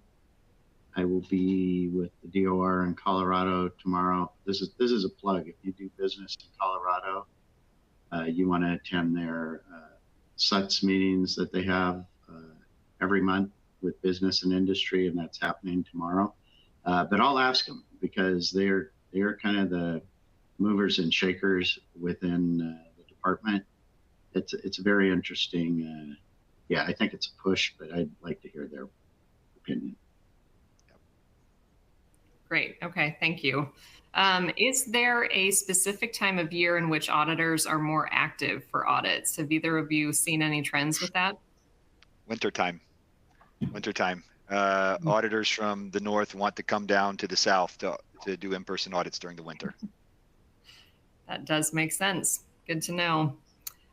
I will be with the DOR in Colorado tomorrow. This is a plug. If you do business in Colorado, you want to attend their SUTS meetings that they have every month with business and industry, and that's happening tomorrow. But I'll ask them because they're kind of the movers and shakers within the department. It's very interesting. Yeah, I think it's a push, but I'd like to hear their opinion. Great. Okay. Thank you. Is there a specific time of year in which auditors are more active for audits? Have either of you seen any trends with that? Wintertime. Auditors from the north want to come down to the south to do in-person audits during the winter. That does make sense. Good to know.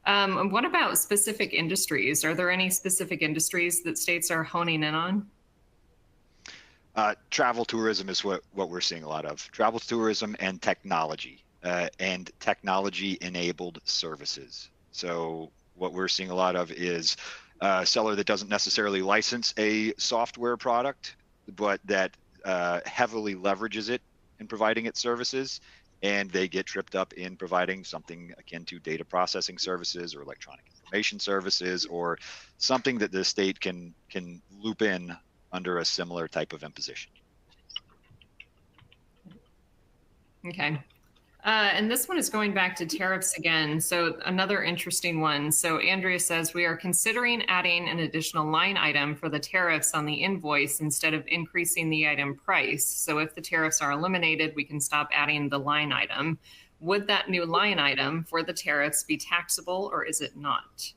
What about specific industries? Are there any specific industries that states are honing in on? Travel tourism is what we're seeing a lot of. Travel tourism and technology enabled services. So what we're seeing a lot of is a seller that doesn't necessarily license a software product, but that heavily leverages it in providing its services, and they get tripped up in providing something akin to data processing services or electronic information services, or something that the state can loop in under a similar type of imposition. Okay. And this one is going back to tariffs again. So another interesting one. So Andrea says, we are considering adding an additional line item for the tariffs on the invoice instead of increasing the item price. So if the tariffs are eliminated, we can stop adding the line item. Would that new line item for the tariffs be taxable, or is it not?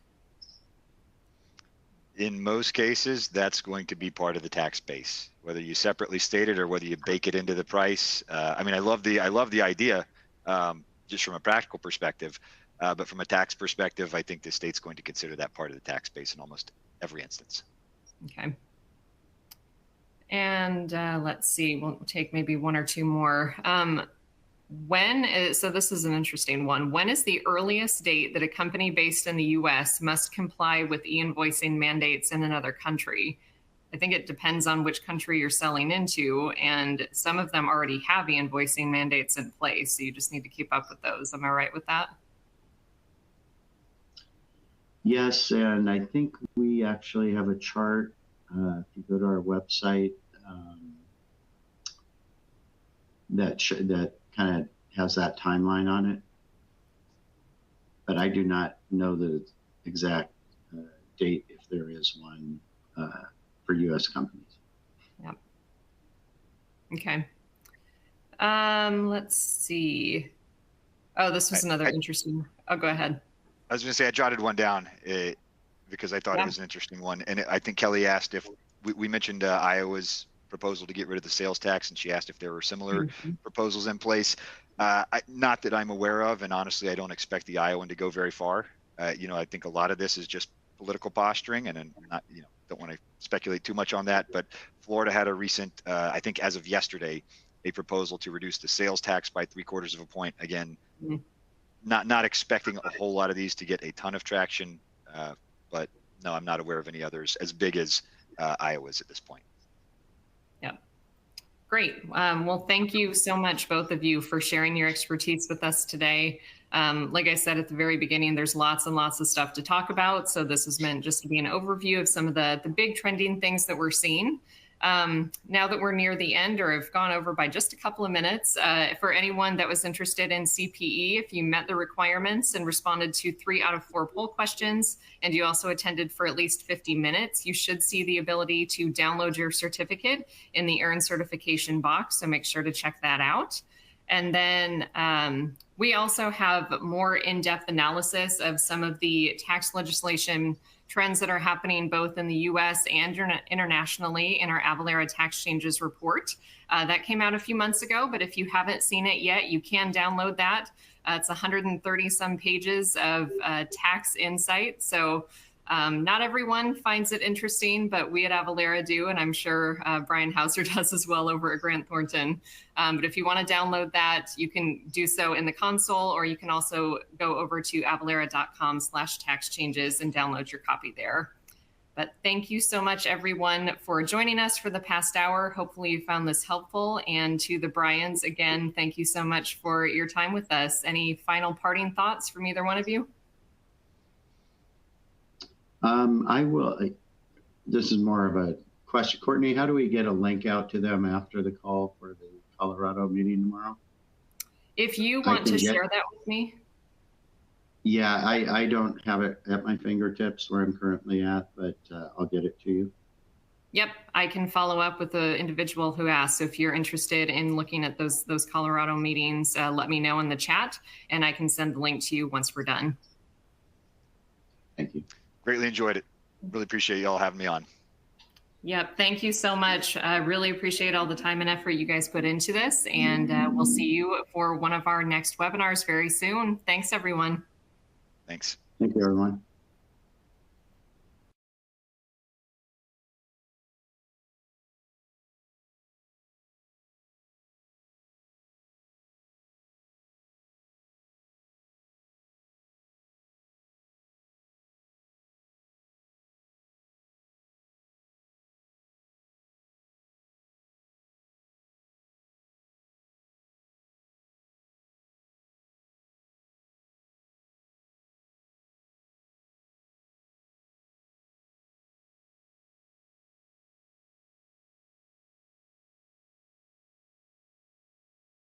In most cases, that's going to be part of the tax base, whether you separately state it or whether you bake it into the price. I mean, I love the idea, just from a practical perspective, but from a tax perspective, I think the state's going to consider that part of the tax base in almost every instance. Okay. And let's see, we'll take maybe one or two more. So this is an interesting one. When is the earliest date that a company based in the US must comply with e-invoicing mandates in another country? I think it depends on which country you're selling into, and some of them already have e-invoicing mandates in place, so you just need to keep up with those. Am I right with that? Yes, and I think we actually have a chart. If you go to our website, that kind of has that timeline on it. But I do not know the exact date, if there is one, for U.S. companies. Yep. Okay. Let's see. Oh, this was another interesting. Oh, go ahead. I was going to say I jotted one down because I thought it was an interesting one, and I think Kelly asked if we mentioned Iowa's proposal to get rid of the sales tax, and she asked if there were similar proposals in place. Not that I'm aware of, and honestly, I don't expect the Iowan to go very far. I think a lot of this is just political posturing, and I'm not, don't want to speculate too much on that. But Florida had a recent, I think as of yesterday, a proposal to reduce the sales tax by 3/4 of a point. Again, not expecting a whole lot of these to get a ton of traction, but no, I'm not aware of any others as big as Iowa's at this point. Great. Well, thank you so much, both of you, for sharing your expertise with us today. Like I said at the very beginning, there's lots and lots of stuff to talk about. So this is meant just to be an overview of some of the big trending things that we're seeing. Now that we're near the end, or have gone over by just a couple of minutes, for anyone that was interested in CPE, if you met the requirements and responded to 3 out of 4 poll questions, and you also attended for at least 50 minutes, you should see the ability to download your certificate in the Earn Certification box. So make sure to check that out. And then we also have more in-depth analysis of some of the tax legislation trends that are happening both in the US and internationally in our Avalara tax changes report. That came out a few months ago, but if you haven't seen it yet, you can download that. It's 130 some pages of tax insight. So not everyone finds it interesting, but we at Avalara do, and I'm sure Brian Hauser does as well over at Grant Thornton. But if you want to download that, you can do so in the console, or you can also go over to avalara.com/tax changes and download your copy there. But thank you so much, everyone, for joining us for the past hour. Hopefully you found this helpful. And to the Bryans, again, thank you so much for your time with us. Any final parting thoughts from either one of you? I will. This is more of a question. Courtney, how do we get a link out to them after the call for the Colorado meeting tomorrow? If you want to share that with me. Yeah, I don't have it at my fingertips where I'm currently at, but I'll get it to you. Yep, I can follow up with the individual who asked. So if you're interested in looking at those Colorado meetings, let me know in the chat, and I can send the link to you once we're done. Thank you. Greatly enjoyed it. Really appreciate you all having me on. Yep, thank you so much. I really appreciate all the time and effort you guys put into this, and we'll see you for one of our next webinars very soon. Thanks, everyone. Thanks. Thank you, everyone.